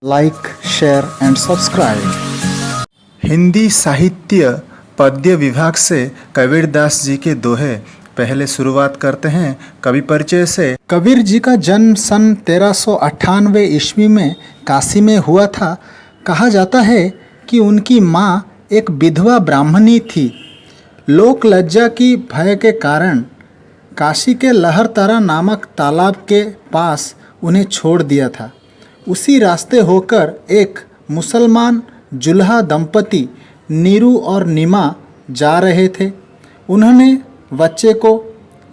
Like, share and subscribe. Hindi साहित्य पद्य विभाग से कबीरदास जी के दोहे। पहले शुरुआत करते हैं कवि परिचय से। कबीर जी का जन्म सन 1398 ईस्वी में काशी में हुआ था। कहा जाता है कि उनकी माँ एक विधवा ब्राह्मणी थी। लोक लज्जा की भय के कारण काशी के लहरतारा नामक तालाब के पास उन्हें छोड़ दिया था। उसी रास्ते होकर एक मुसलमान जुल्हा दंपति नीरू और नीमा जा रहे थे। उन्होंने बच्चे को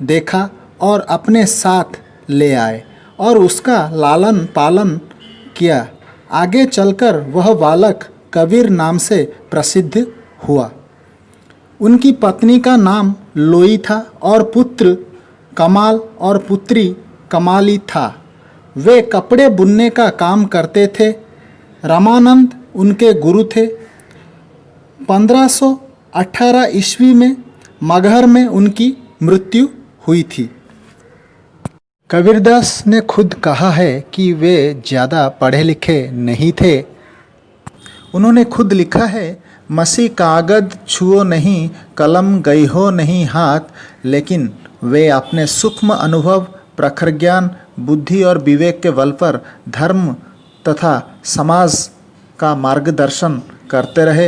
देखा और अपने साथ ले आए और उसका लालन पालन किया। आगे चलकर वह बालक कबीर नाम से प्रसिद्ध हुआ। उनकी पत्नी का नाम लोई था और पुत्र कमाल और पुत्री कमाली था। वे कपड़े बुनने का काम करते थे। रामानंद उनके गुरु थे। 1518 ईस्वी में मगहर में उनकी मृत्यु हुई थी। कबीरदास ने खुद कहा है कि वे ज़्यादा पढ़े लिखे नहीं थे। उन्होंने खुद लिखा है, मसी कागद छुओ नहीं, कलम गई हो नहीं हाथ, लेकिन वे अपने सूक्ष्म अनुभव, प्रखर ज्ञान, बुद्धि और विवेक के बल पर धर्म तथा समाज का मार्गदर्शन करते रहे।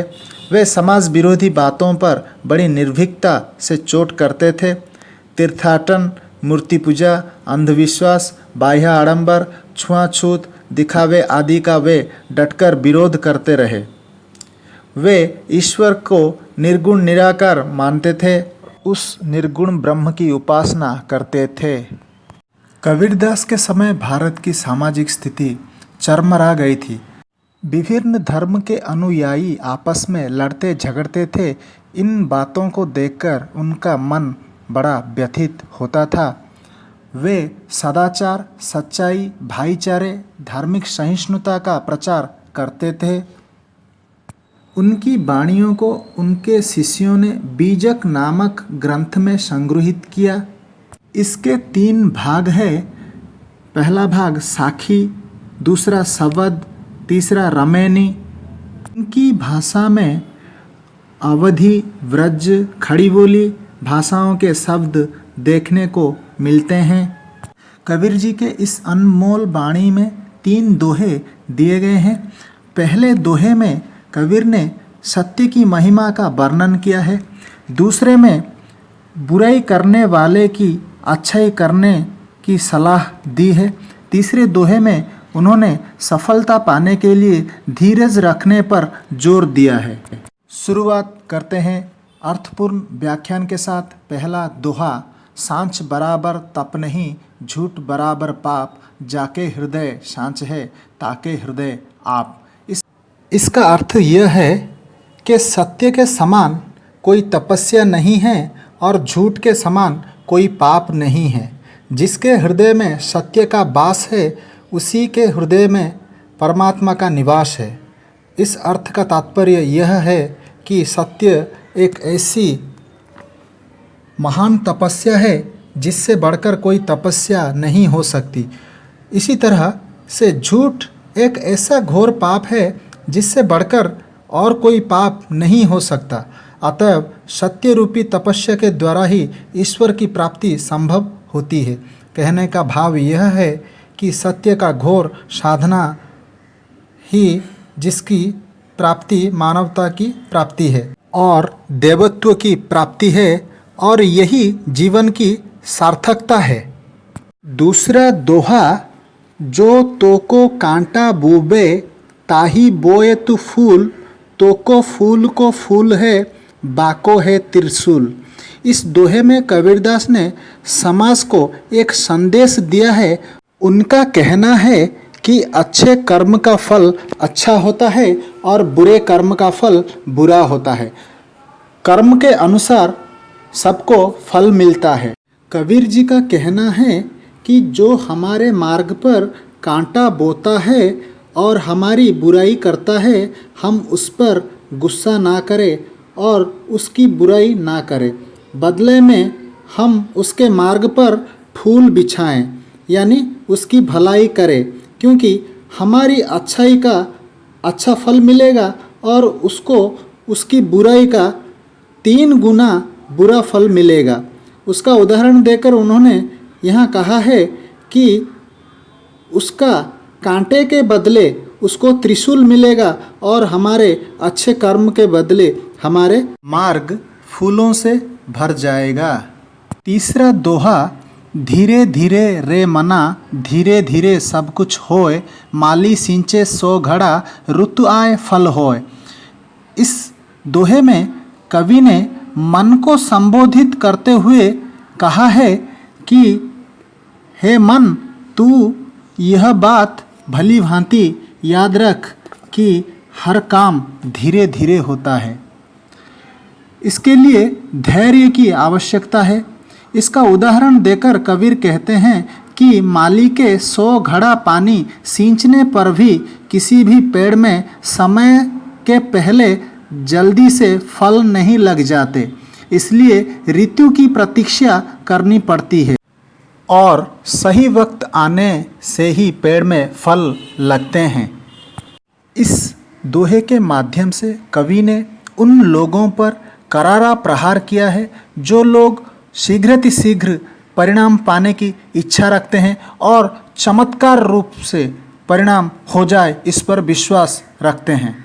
वे समाज विरोधी बातों पर बड़ी निर्भीकता से चोट करते थे। तीर्थाटन, मूर्ति पूजा, अंधविश्वास, बाह्य आडंबर, छुआछूत, दिखावे आदि का वे डटकर विरोध करते रहे। वे ईश्वर को निर्गुण निराकार मानते थे। उस निर्गुण ब्रह्म की उपासना करते थे। कबीरदास के समय भारत की सामाजिक स्थिति चरमरा गई थी। विभिन्न धर्म के अनुयायी आपस में लड़ते झगड़ते थे। इन बातों को देखकर उनका मन बड़ा व्यथित होता था। वे सदाचार, सच्चाई, भाईचारे, धार्मिक सहिष्णुता का प्रचार करते थे। उनकी वाणियों को उनके शिष्यों ने बीजक नामक ग्रंथ में संग्रहित किया। इसके 3 भाग हैं। पहला भाग साखी, दूसरा सवद, तीसरा रमैनी। इनकी भाषा में अवधी, व्रज, खड़ी बोली भाषाओं के शब्द देखने को मिलते हैं। कबीर जी के इस अनमोल वाणी में 3 दोहे दिए गए हैं। पहले दोहे में कबीर ने सत्य की महिमा का वर्णन किया है। दूसरे में बुराई करने वाले की अच्छाई करने की सलाह दी है। तीसरे दोहे में उन्होंने सफलता पाने के लिए धीरज रखने पर जोर दिया है। शुरुआत करते हैं अर्थपूर्ण व्याख्यान के साथ। पहला दोहा, सांच बराबर तप नहीं, झूठ बराबर पाप, जाके हृदय सांच है, ताके हृदय आप। इसका अर्थ यह है कि सत्य के समान कोई तपस्या नहीं है और झूठ के समान कोई पाप नहीं है। जिसके हृदय में सत्य का वास है, उसी के हृदय में परमात्मा का निवास है। इस अर्थ का तात्पर्य यह है कि सत्य एक ऐसी महान तपस्या है जिससे बढ़कर कोई तपस्या नहीं हो सकती। इसी तरह से झूठ एक ऐसा घोर पाप है जिससे बढ़कर और कोई पाप नहीं हो सकता। अतएव सत्य रूपी तपस्या के द्वारा ही ईश्वर की प्राप्ति संभव होती है। कहने का भाव यह है कि सत्य का घोर साधना ही जिसकी प्राप्ति मानवता की प्राप्ति है और देवत्व की प्राप्ति है, और यही जीवन की सार्थकता है। दूसरा दोहा, जो तोको कांटा बोबे, ताही बोए तू फूल, तोको फूल को फूल है, बाको है त्रिशूल। इस दोहे में कबीरदास ने समाज को एक संदेश दिया है। उनका कहना है कि अच्छे कर्म का फल अच्छा होता है और बुरे कर्म का फल बुरा होता है। कर्म के अनुसार सबको फल मिलता है। कबीर जी का कहना है कि जो हमारे मार्ग पर कांटा बोता है और हमारी बुराई करता है, हम उस पर गुस्सा ना करें और उसकी बुराई ना करें। बदले में हम उसके मार्ग पर फूल बिछाएं, यानी उसकी भलाई करें, क्योंकि हमारी अच्छाई का अच्छा फल मिलेगा और उसको उसकी बुराई का 3 गुना बुरा फल मिलेगा। उसका उदाहरण देकर उन्होंने यहाँ कहा है कि उसका कांटे के बदले उसको त्रिशूल मिलेगा और हमारे अच्छे कर्म के बदले हमारे मार्ग फूलों से भर जाएगा। तीसरा दोहा, धीरे धीरे रे मना धीरे धीरे सब कुछ होए, माली सिंचे सो घड़ा ऋतु आए फल होए। इस दोहे में कवि ने मन को संबोधित करते हुए कहा है कि हे मन, तू यह बात भली भांति याद रख कि हर काम धीरे धीरे होता है। इसके लिए धैर्य की आवश्यकता है। इसका उदाहरण देकर कबीर कहते हैं कि माली के 100 घड़ा पानी सींचने पर भी किसी भी पेड़ में समय के पहले जल्दी से फल नहीं लग जाते, इसलिए ऋतु की प्रतीक्षा करनी पड़ती है और सही वक्त आने से ही पेड़ में फल लगते हैं। इस दोहे के माध्यम से कवि ने उन लोगों पर करारा प्रहार किया है जो लोग शीघ्र परिणाम पाने की इच्छा रखते हैं और चमत्कार रूप से परिणाम हो जाए इस पर विश्वास रखते हैं।